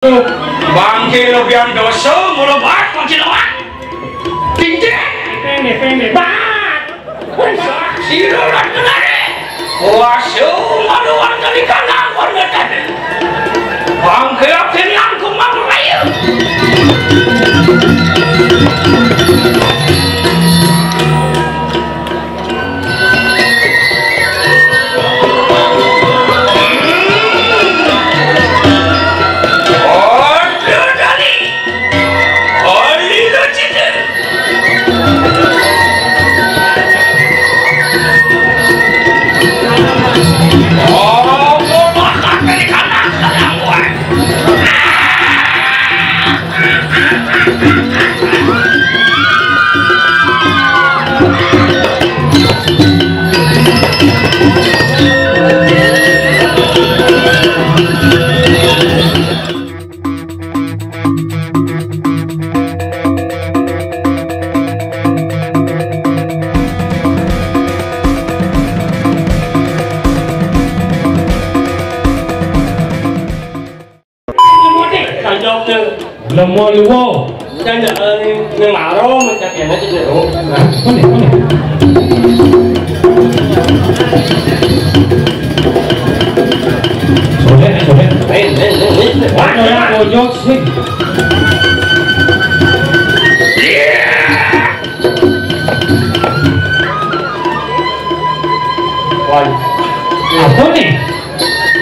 Bangke lebihan dosa melebat makilawan. Tinggi pendek bat saksi lorat kenari kuasa maluan kali kanan warnatan bangke akhirnya kumang raya Lemon luo, dan yang marah macam yang macam tu. Soleh. Mana yang pojok sih? Apa ni?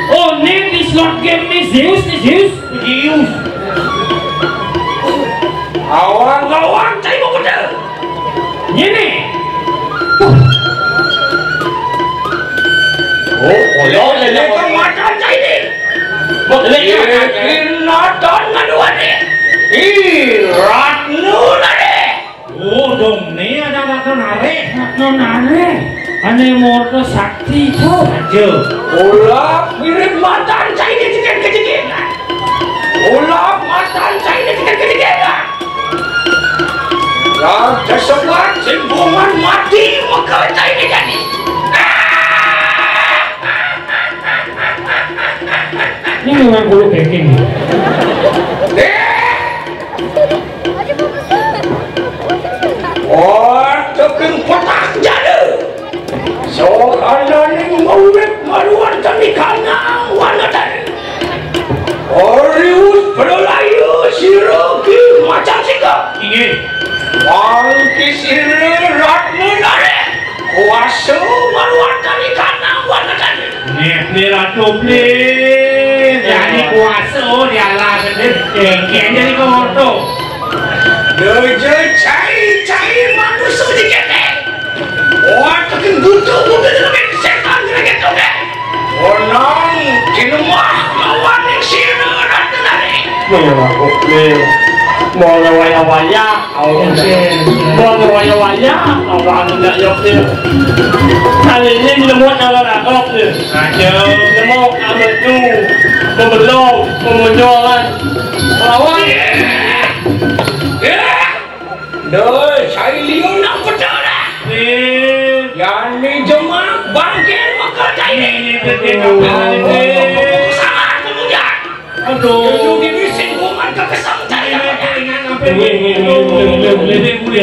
Oh, ni di slot game ni Zeus. Kawan-kawan cari mau benda. Ini. Oh, lepas makan cari ni. Lepas nonton ngaduan ni. RATNA ni. Oh, dong ni ada NAREH. Ane motor sakti tu aja. Olah mirip matan cari ni cikik. Olah matan cari ni cikik. Ya, tersebut simpungan mati maka cari ni jadi. Ini memang bulu packing. Oh, tekan petak jada. So, kalau ni ngurip maluan kami kanang warna tadi. Orius perlayu siroki macam sika. Ingin. Bangki siri RATNA NAREH kuasa maluan kami kanang warna tadi. Ni ratu please. Jadi kuasa dia lah kengkeng jadi kotor. Deja cai manusia dikit ni. Orang tekan butuh lebih setan gitu ni. Orang kinumah lawan yang siri RATNA NAREH. Ni aku please. Mau waya-waya, mau waya-waya, awak nak yok dia. Kali ini lemot ala rakop dia. Aja lemot amat tu, membelong, memenjualan. Awak. Doi, saya liu nak pecah dah. Yang ni jemaah bangkit makal cai ni. Sangat kemudian. Aduh. Itu gini singgungan kekesang cai. Boleh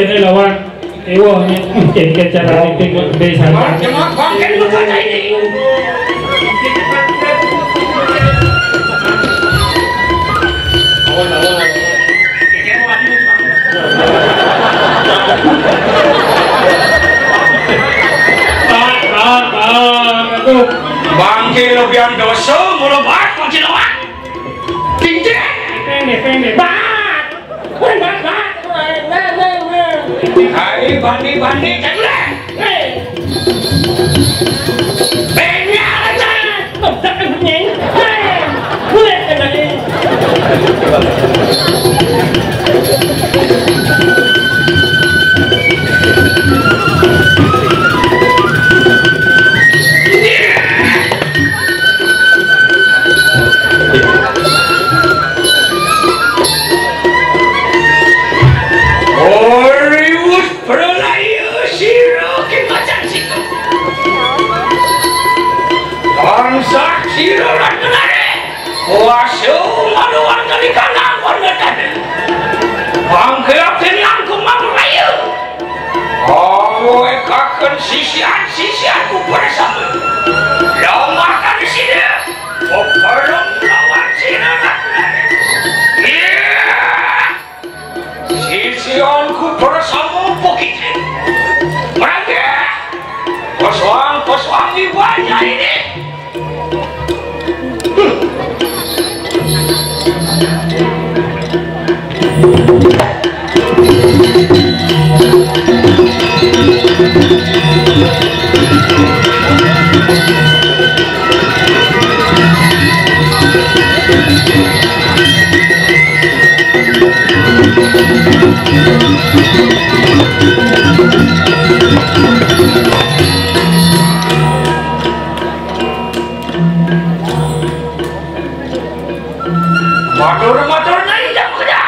ada lawan. Ewa ni mungkin cara tengok besan. Jemaah bangkit makal cai ni. Bangkit lebihan dosa melebat makilawan. Tinggi pendek bat. Hai bandi cakap. Penyak aja. Tak bunyi. Boleh kena ni. Orius perlayu siroki macam siku. sisianku pada sama lo makan di sini belum lawan sinanak sisianku pada sama begitu mereka kosong di banyak ini Motor-motornya tidak bekerja.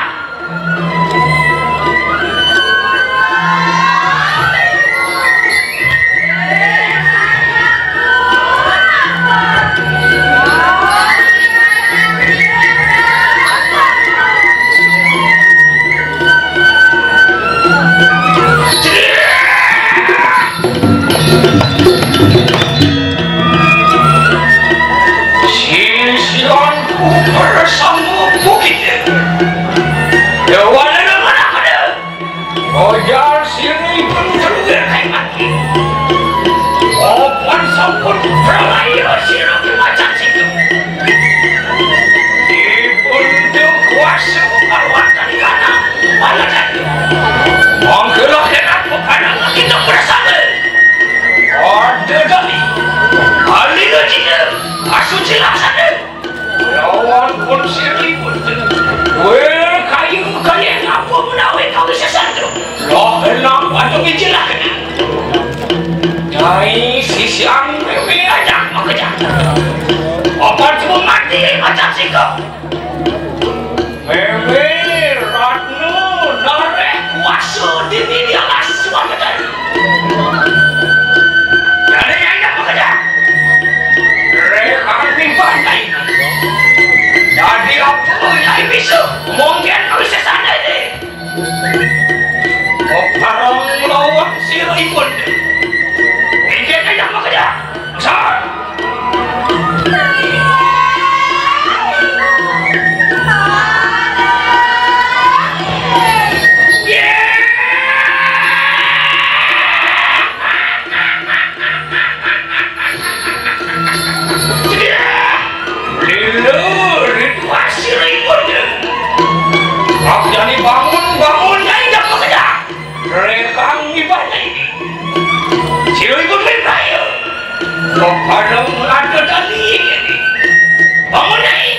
Sisianku bersama bukit. Dewan ada mana ada? Ojar sini pun terluar kayak mati. Opan sampun berlayar sirap macam situ. Ipun tu kuasa mengeluarkan kanan malah jadi. Mangkelah dengan pepanang kita bersama. Ada kami. Kali lagi asuci laksana. Lawan pun siri pun. Weh kayu apa menawi kau bisa satu. Loh enak badung ijilah kena. Nyai sisian mewe ajak makanya. Apa cuma mati macam Cikho. Mewe RATNA NAREH kuasa di media las makanya. Jadi ajak makanya. Rekan pandai. Jadi apa yang bisa mungkin kau bisa sana ini. Barong lawan siri pun. Ini aja makanya. Besar. Jadi bangun aja makanya. Rekang ibadah ini. Silo ikut berkaya. Kepadang ada tadi ini. Bangun naik.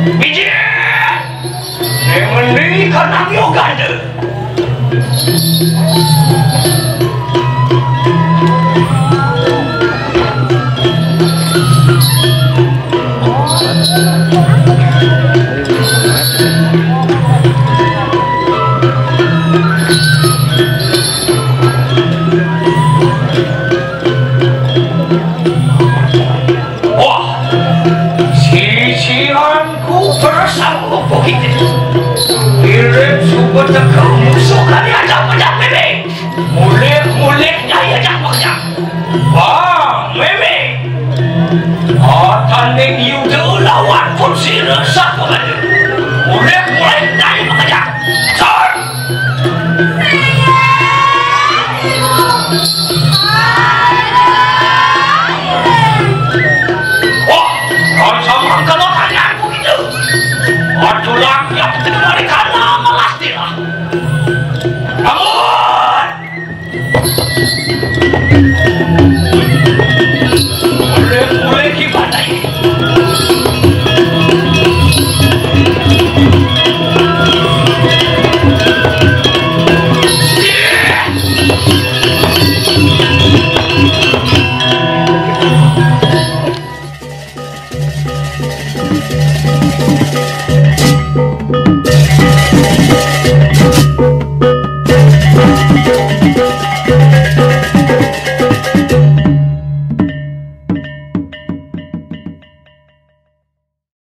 biji ini karena yoga deh. Bersama begitu, kirim super tegak musuh kali ada pada meme, mulik daya jakmaknya. Wah, meme, tanding yuda lawan pun si resah kepada, mulik daya makanya. Sar. Wah, kau sama kalau tanya begitu. Adulah, yang dari kanan melastilah. Bangun! Mulai gimana ini?